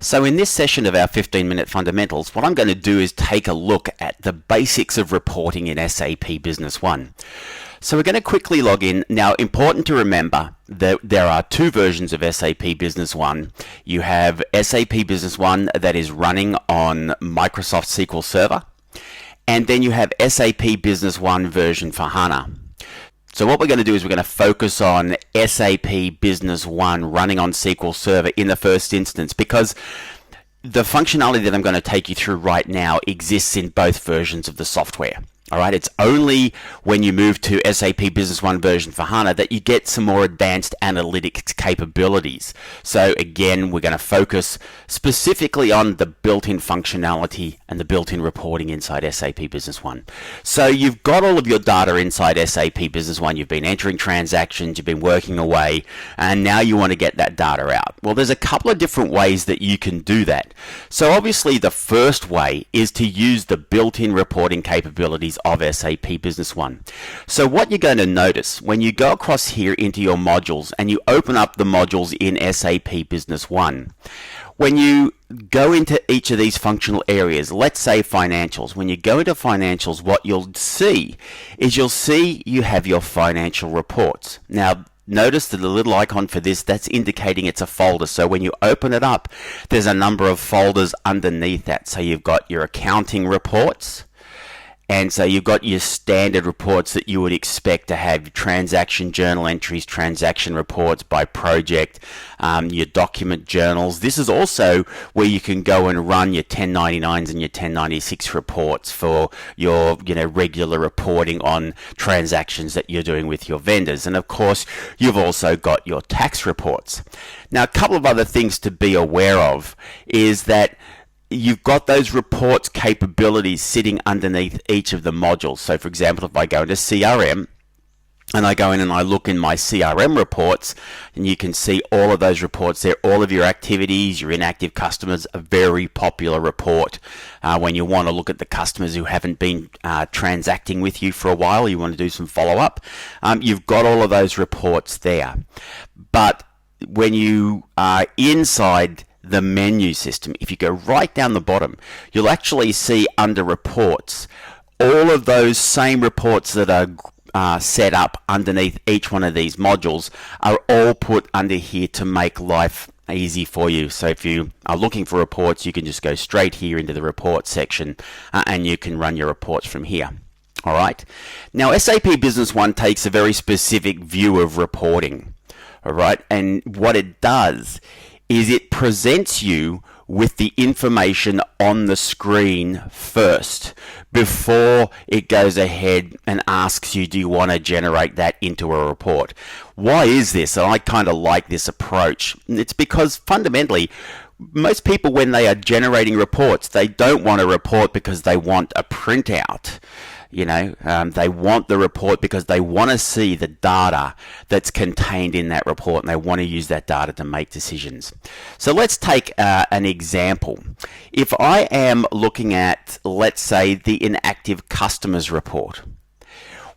So in this session of our 15-minute fundamentals, what I'm going to do is take a look at the basics of reporting in SAP Business One. So we're going to quickly log in. Now, important to remember that there are two versions of SAP Business One. You have SAP Business One that is running on Microsoft SQL Server, and then you have SAP Business One version for HANA. So what we're going to do is we're going to focus on SAP Business One running on SQL Server in the first instance, because the functionality that I'm going to take you through right now exists in both versions of the software. All right, it's only when you move to SAP Business One version for HANA that you get some more advanced analytics capabilities. So again, we're going to focus specifically on the built-in functionality and the built-in reporting inside SAP Business One. So you've got all of your data inside SAP Business One. You've been entering transactions, you've been working away, and now you want to get that data out. Well, there's a couple of different ways that you can do that. So obviously the first way is to use the built-in reporting capabilities of SAP Business One. So what you're going to notice when you go across here into your modules and you open up the modules in SAP Business One, when you go into each of these functional areas, let's say financials, when you go into financials, what you'll see is you have your financial reports. Now, notice that the little icon for this, that's indicating it's a folder. So when you open it up, there's a number of folders underneath that. So you've got your accounting reports, and so you've got your standard reports that you would expect to have: transaction journal entries, transaction reports by project, your document journals. This is also where you can go and run your 1099s and your 1096 reports for your regular reporting on transactions that you're doing with your vendors. And of course, you've also got your tax reports. Now, a couple of other things to be aware of is that you've got those reports capabilities sitting underneath each of the modules. So for example, if I go into CRM and I go in and I look in my CRM reports, and you can see all of those reports there, all of your activities, your inactive customers, a very popular report when you want to look at the customers who haven't been transacting with you for a while, you want to do some follow-up. You've got all of those reports there. But when you are inside the menu system, if you go right down the bottom, you'll actually see under reports all of those same reports that are set up underneath each one of these modules are all put under here to make life easy for you. So if you are looking for reports, you can just go straight here into the reports section and you can run your reports from here. All right. Now, SAP Business One takes a very specific view of reporting. All right. And what it does is it presents you with the information on the screen first before it goes ahead and asks you, do you want to generate that into a report? Why is this? And I kind of like this approach. It's because fundamentally, most people, when they are generating reports, they don't want a report because they want a printout. They want the report because they want to see the data that's contained in that report, and they want to use that data to make decisions. So let's take an example. If I am looking at, let's say, the inactive customers report,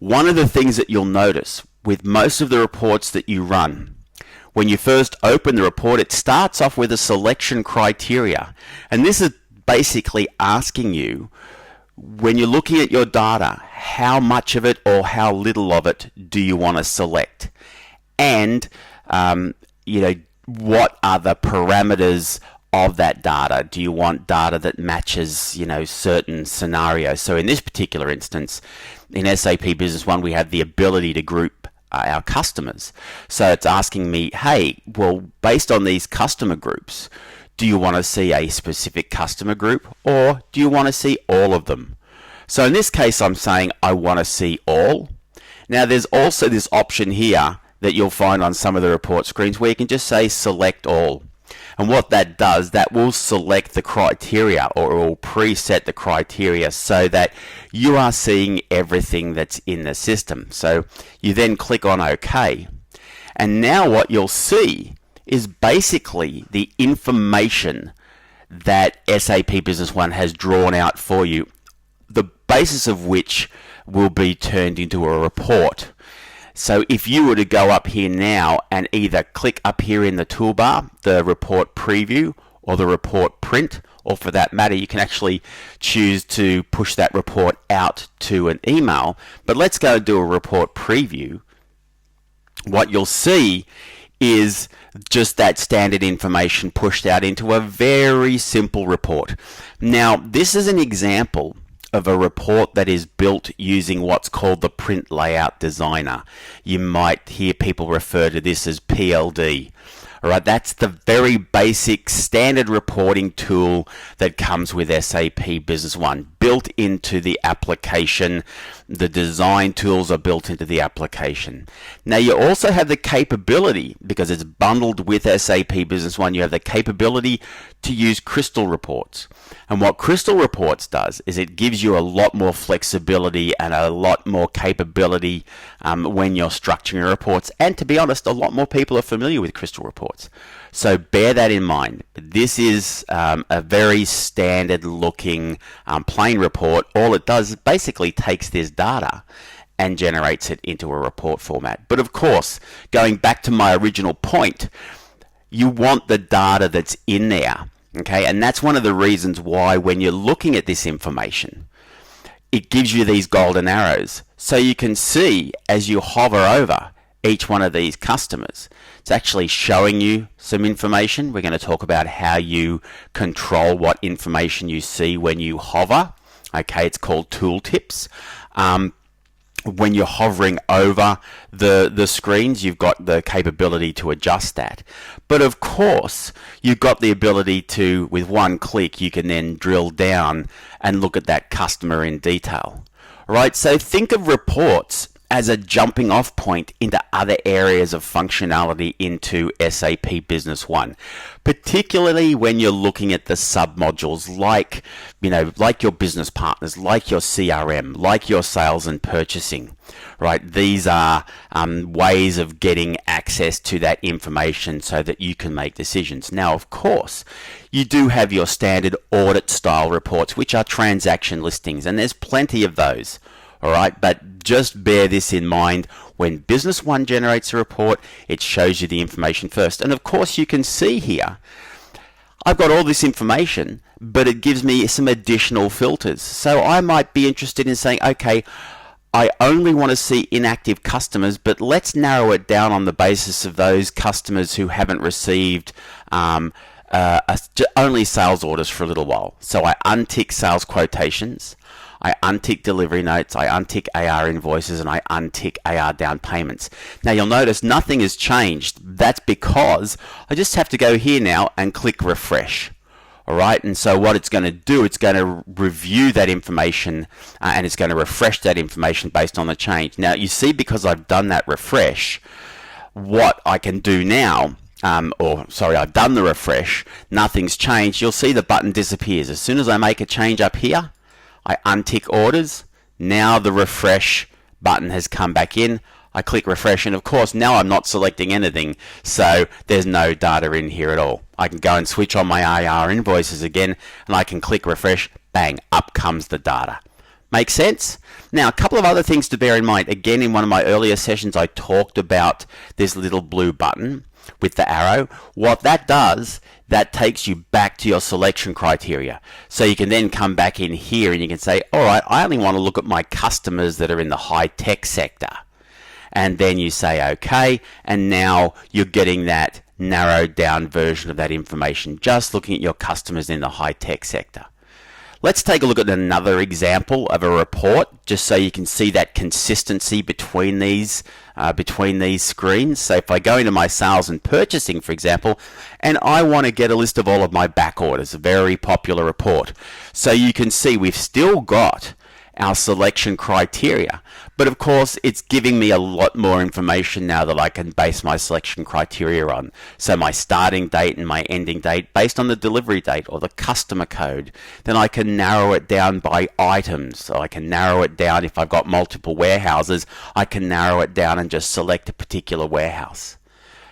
one of the things that you'll notice with most of the reports that you run, when you first open the report, it starts off with a selection criteria. And this is basically asking you, when you're looking at your data, how much of it or how little of it do you want to select? And, what are the parameters of that data? Do you want data that matches, certain scenarios? So in this particular instance, in SAP Business One, we have the ability to group our customers. So it's asking me, hey, well, based on these customer groups, do you want to see a specific customer group, or do you want to see all of them? So in this case, I'm saying I want to see all. Now, there's also this option here that you'll find on some of the report screens where you can just say select all. And what that does, that will select the criteria, or it will preset the criteria so that you are seeing everything that's in the system. So you then click on OK. And now what you'll see is basically the information that SAP Business One has drawn out for you, the basis of which will be turned into a report. So if you were to go up here now and either click up here in the toolbar, the report preview, or the report print, or for that matter, you can actually choose to push that report out to an email. But let's go do a report preview. What you'll see is just that standard information pushed out into a very simple report. Now, this is an example of a report that is built using what's called the Print Layout Designer. You might hear people refer to this as PLD. All right, that's the very basic standard reporting tool that comes with SAP Business One, built into the application. The design tools are built into the application. Now, you also have the capability, because it's bundled with SAP Business One, you have the capability to use Crystal Reports. And what Crystal Reports does is it gives you a lot more flexibility and a lot more capability when you're structuring your reports. And to be honest, a lot more people are familiar with Crystal Reports. So bear that in mind. This is a very standard looking plain report. All it does is basically takes this data and generates it into a report format. But of course, going back to my original point, you want the data that's in there. Okay, and that's one of the reasons why when you're looking at this information, it gives you these golden arrows. So you can see as you hover over each one of these customers, it's actually showing you some information. We're going to talk about how you control what information you see when you hover. Okay, it's called tooltips. When you're hovering over the screens, you've got the capability to adjust that. But of course, you've got the ability to, with one click, you can then drill down and look at that customer in detail. All right, so think of reports as a jumping off point into other areas of functionality into SAP Business One, particularly when you're looking at the sub-modules like your business partners, like your CRM, like your sales and purchasing, right? These are ways of getting access to that information so that you can make decisions. Now, of course, you do have your standard audit style reports, which are transaction listings, and there's plenty of those. All right, but just bear this in mind. When Business One generates a report, it shows you the information first. And of course, you can see here, I've got all this information, but it gives me some additional filters. So I might be interested in saying, okay, I only want to see inactive customers, but let's narrow it down on the basis of those customers who haven't received only sales orders for a little while. So I untick sales quotations, I untick delivery notes, I untick AR invoices, and I untick AR down payments. Now you'll notice nothing has changed. That's because I just have to go here now and click refresh. All right, and so what it's going to do, it's going to review that information and it's going to refresh that information based on the change. Now you see, because I've done that refresh, what I can do now, I've done the refresh, nothing's changed. You'll see the button disappears. As soon as I make a change up here, I untick orders. Now the refresh button has come back in. I click refresh, and of course now I'm not selecting anything, so there's no data in here at all. I can go and switch on my AR invoices again, and I can click refresh, bang, up comes the data. Make sense? Now, a couple of other things to bear in mind. Again, in one of my earlier sessions, I talked about this little blue button with the arrow. What that does, that takes you back to your selection criteria. So you can then come back in here and you can say, all right, I only want to look at my customers that are in the high-tech sector. And then you say, okay, and now you're getting that narrowed down version of that information, just looking at your customers in the high-tech sector. Let's take a look at another example of a report, just so you can see that consistency between these screens. So if I go into my sales and purchasing, for example, and I want to get a list of all of my back orders, a very popular report. So you can see we've still got our selection criteria, but of course it's giving me a lot more information now that I can base my selection criteria on. So my starting date and my ending date based on the delivery date or the customer code. Then I can narrow it down by items. So I can narrow it down if I've got multiple warehouses, I can narrow it down and just select a particular warehouse.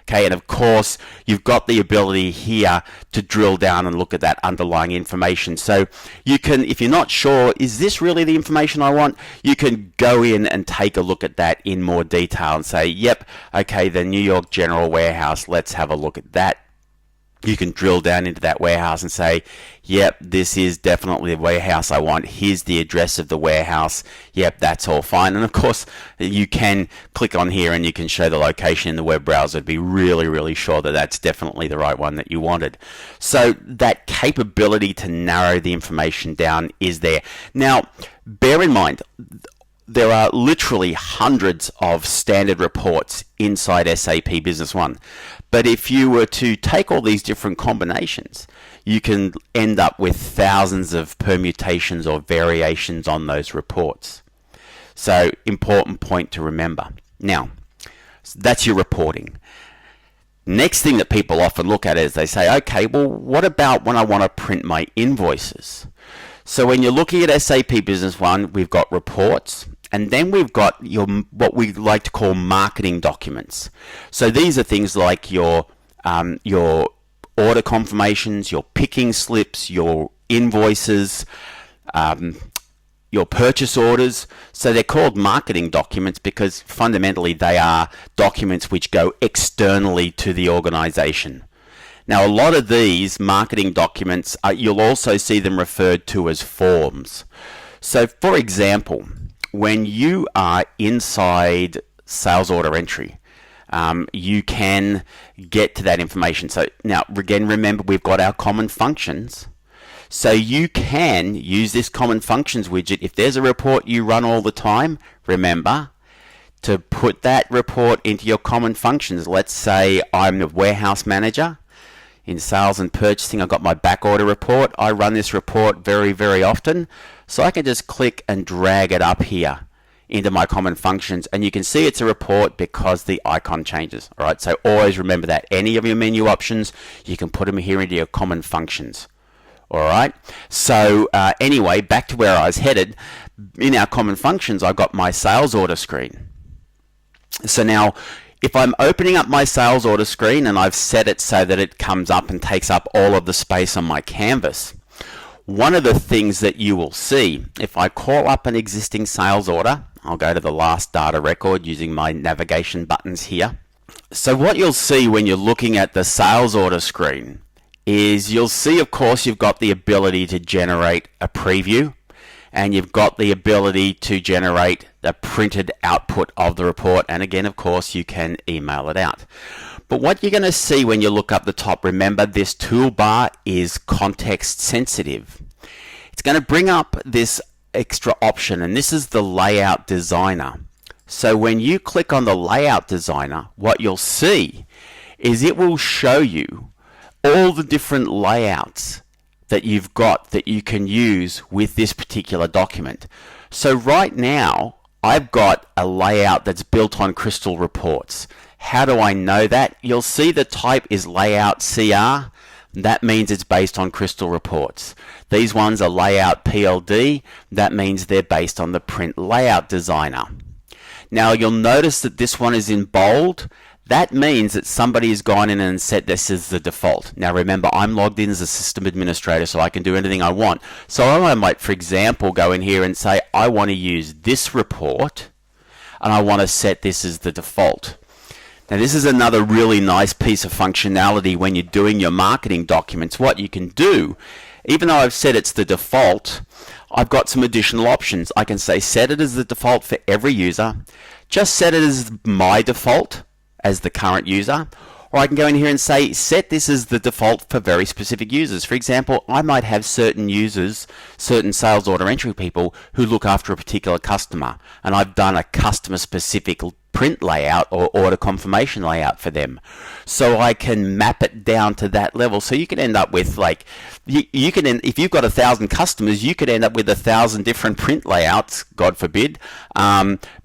Okay, and of course, you've got the ability here to drill down and look at that underlying information. So you can, if you're not sure, is this really the information I want? You can go in and take a look at that in more detail and say, yep, okay, the New York General Warehouse, let's have a look at that. You can drill down into that warehouse and say, yep, this is definitely the warehouse I want. Here's the address of the warehouse. Yep, that's all fine. And of course, you can click on here and you can show the location in the web browser to be really, really sure that that's definitely the right one that you wanted. So that capability to narrow the information down is there. Now, bear in mind, there are literally hundreds of standard reports inside SAP Business One. But if you were to take all these different combinations, you can end up with thousands of permutations or variations on those reports. So, important point to remember. Now, that's your reporting. Next thing that people often look at is they say, okay, well, what about when I want to print my invoices? So when you're looking at SAP Business One, we've got reports, and then we've got your what we like to call marketing documents. So these are things like your order confirmations, your picking slips, your invoices, your purchase orders. So they're called marketing documents because fundamentally they are documents which go externally to the organization. Now, a lot of these marketing documents, you'll also see them referred to as forms. So, for example, when you are inside sales order entry, you can get to that information. So now, again, remember we've got our common functions. So you can use this common functions widget. If there's a report you run all the time, remember to put that report into your common functions. Let's say I'm the warehouse manager. In sales and purchasing, I've got my back order report. I run this report very, very often. So I can just click and drag it up here into my common functions. And you can see it's a report because the icon changes. All right, so always remember that. Any of your menu options, you can put them here into your common functions. All right, so anyway, back to where I was headed. In our common functions, I've got my sales order screen. So now, if I'm opening up my sales order screen and I've set it so that it comes up and takes up all of the space on my canvas, one of the things that you will see, if I call up an existing sales order, I'll go to the last data record using my navigation buttons here. So what you'll see when you're looking at the sales order screen is you'll see, of course, you've got the ability to generate a preview, and you've got the ability to generate the printed output of the report. And again, of course, you can email it out. But what you're going to see when you look up the top, remember this toolbar is context sensitive. It's going to bring up this extra option, and this is the layout designer. So when you click on the layout designer, what you'll see is it will show you all the different layouts that you've got that you can use with this particular document. So right now, I've got a layout that's built on Crystal Reports. How do I know that? You'll see the type is Layout CR. That means it's based on Crystal Reports. These ones are Layout PLD. That means they're based on the Print Layout Designer. Now you'll notice that this one is in bold. That means that somebody has gone in and set this as the default. Now remember, I'm logged in as a system administrator, so I can do anything I want. So I might, for example, go in here and say, I want to use this report, and I want to set this as the default. Now this is another really nice piece of functionality when you're doing your marketing documents. What you can do, even though I've said it's the default, I've got some additional options. I can say set it as the default for every user, just set it as my default as the current user, or I can go in here and say set this as the default for very specific users. For example, I might have certain users, certain sales order entry people who look after a particular customer, and I've done a customer specific print layout or order confirmation layout for them, so I can map it down to that level. So you can end up with, like, you can, if you've got 1,000 customers, you could end up with 1,000 different print layouts, God forbid,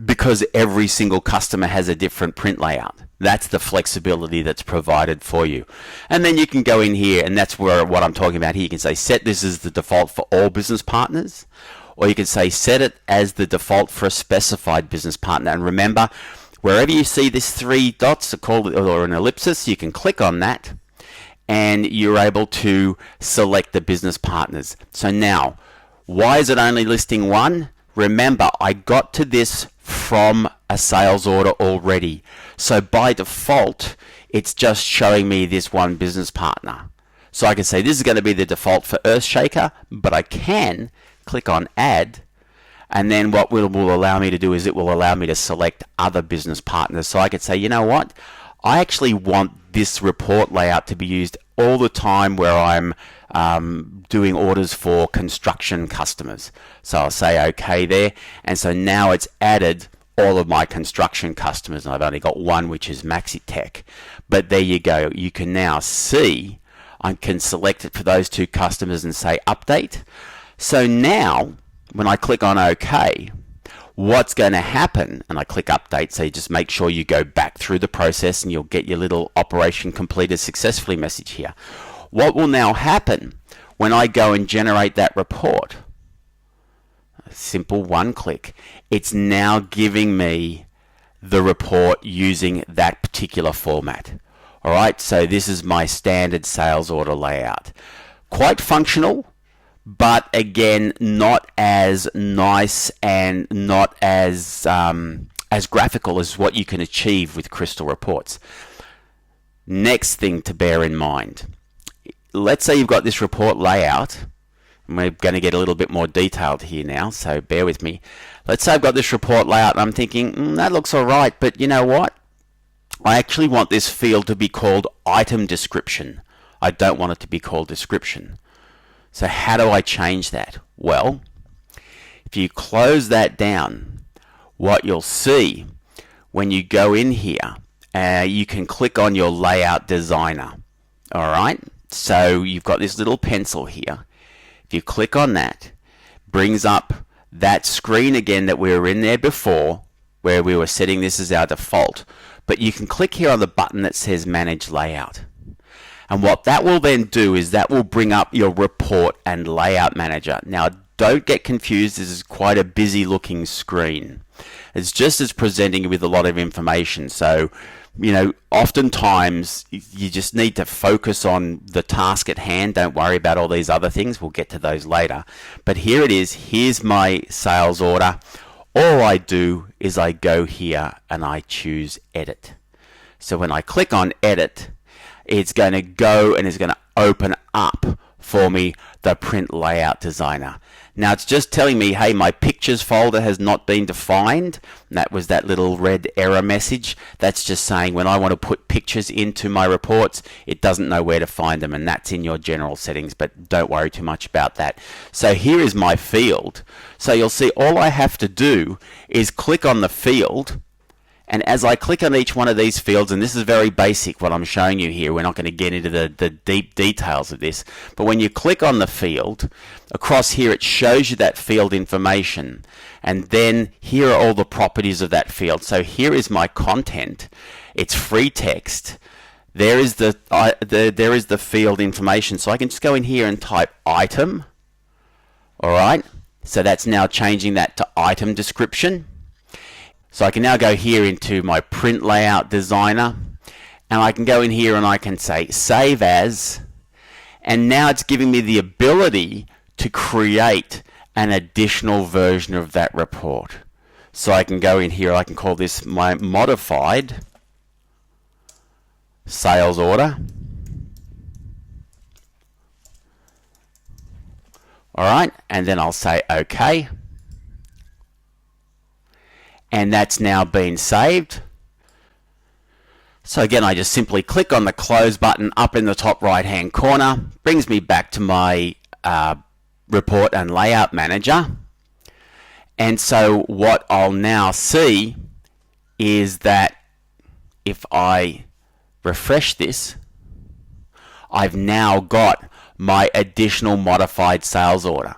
because every single customer has a different print layout. That's the flexibility that's provided for you. And then you can go in here, and that's where what I'm talking about here. You can say set this as the default for all business partners, or you can say set it as the default for a specified business partner. And remember, wherever you see this 3 dots, or an ellipsis, you can click on that, and you're able to select the business partners. So now, why is it only listing one? Remember, I got to this from a sales order already. So by default, it's just showing me this one business partner. So I can say this is going to be the default for Earthshaker, but I can click on add, and then what will allow me to do is it will allow me to select other business partners. So I could say, you know what, I actually want this report layout to be used all the time where I'm doing orders for construction customers. So I'll say OK there, and so now it's added all of my construction customers, and I've only got one, which is Maxitech. But there you go, you can now see I can select it for those two customers and say update. So now when I click on OK, what's going to happen, and I click update, so you just make sure you go back through the process and you'll get your little operation completed successfully message here. What will now happen when I go and generate that report? A simple one click. It's now giving me the report using that particular format. All right, so this is my standard sales order layout. Quite functional, but again, not as nice and not as graphical as what you can achieve with Crystal reports. Next thing to bear in mind, let's say you've got this report layout, and we're going to get a little bit more detailed here now, so bear with me. Let's say I've got this report layout and I'm thinking, that looks all right, but you know what? I actually want this field to be called item description. I don't want it to be called description. So how do I change that? Well, if you close that down, what you'll see when you go in here, you can click on your layout designer. All right, so you've got this little pencil here. If you click on that, brings up that screen again that we were in there before, where we were setting this as our default. But you can click here on the button that says Manage Layout. And what that will then do is that will bring up your report and layout manager. Now, don't get confused. This is quite a busy looking screen. It's just as presenting with a lot of information. So, you know, oftentimes you just need to focus on the task at hand. Don't worry about all these other things. We'll get to those later. But here it is. Here's my sales order. All I do is I go here and I choose edit. So when I click on edit, it's going to go and it's going to open up for me the print layout designer. Now it's just telling me, hey, my pictures folder has not been defined. And that was that little red error message. That's just saying when I want to put pictures into my reports, it doesn't know where to find them, and that's in your general settings, but don't worry too much about that. So here is my field. So you'll see all I have to do is click on the field, and as I click on each one of these fields, and this is very basic what I'm showing you here, we're not going to get into the deep details of this, but when you click on the field, across here it shows you that field information, and then here are all the properties of that field. So here is my content. It's free text. There is the field information. So I can just go in here and type item. All right. So that's now changing that to item description. So I can now go here into my print layout designer, and I can go in here and I can say save as, and now it's giving me the ability to create an additional version of that report. So I can go in here, I can call this my modified sales order. All right, and then I'll say OK. And that's now been saved. So again, I just simply click on the close button up in the top right hand corner, brings me back to my report and layout manager. And so what I'll now see is that if I refresh this, I've now got my additional modified sales order.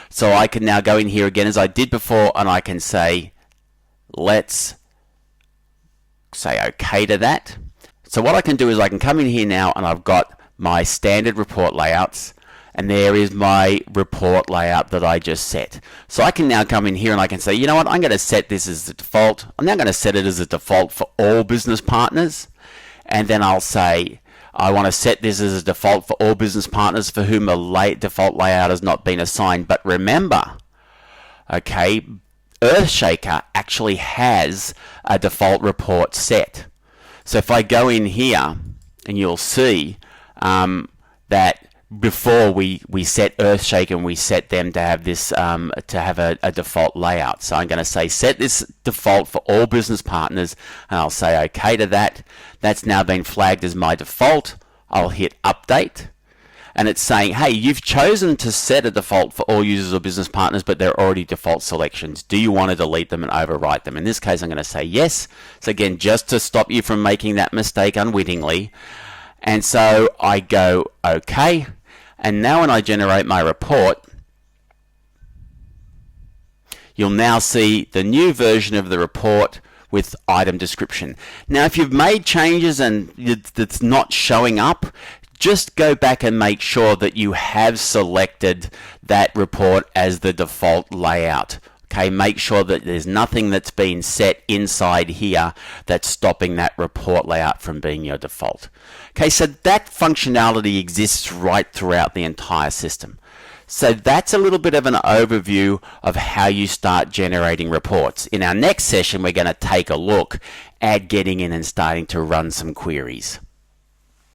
So I can now go in here again as I did before, and I can say, let's say OK to that. So what I can do is I can come in here now, and I've got my standard report layouts, and there is my report layout that I just set. So I can now come in here and I can say, you know what, I'm going to set this as the default. I'm now going to set it as a default for all business partners, and then I'll say I want to set this as a default for all business partners for whom a default layout has not been assigned. But remember, okay, Earthshaker actually has a default report set. So if I go in here, and you'll see that before we set Earthshake and we set them to have this a default layout. So I'm going to say set this default for all business partners, and I'll say OK to that. That's now been flagged as my default. I'll hit update, and it's saying, hey, you've chosen to set a default for all users or business partners, but they're already default selections. Do you want to delete them and overwrite them? In this case, I'm going to say yes. So again, just to stop you from making that mistake unwittingly. And so I go OK. And now when I generate my report, you'll now see the new version of the report with item description. Now, if you've made changes and it's not showing up, just go back and make sure that you have selected that report as the default layout. Okay, make sure that there's nothing that's been set inside here that's stopping that report layout from being your default. Okay, so that functionality exists right throughout the entire system. So that's a little bit of an overview of how you start generating reports. In our next session, we're going to take a look at getting in and starting to run some queries.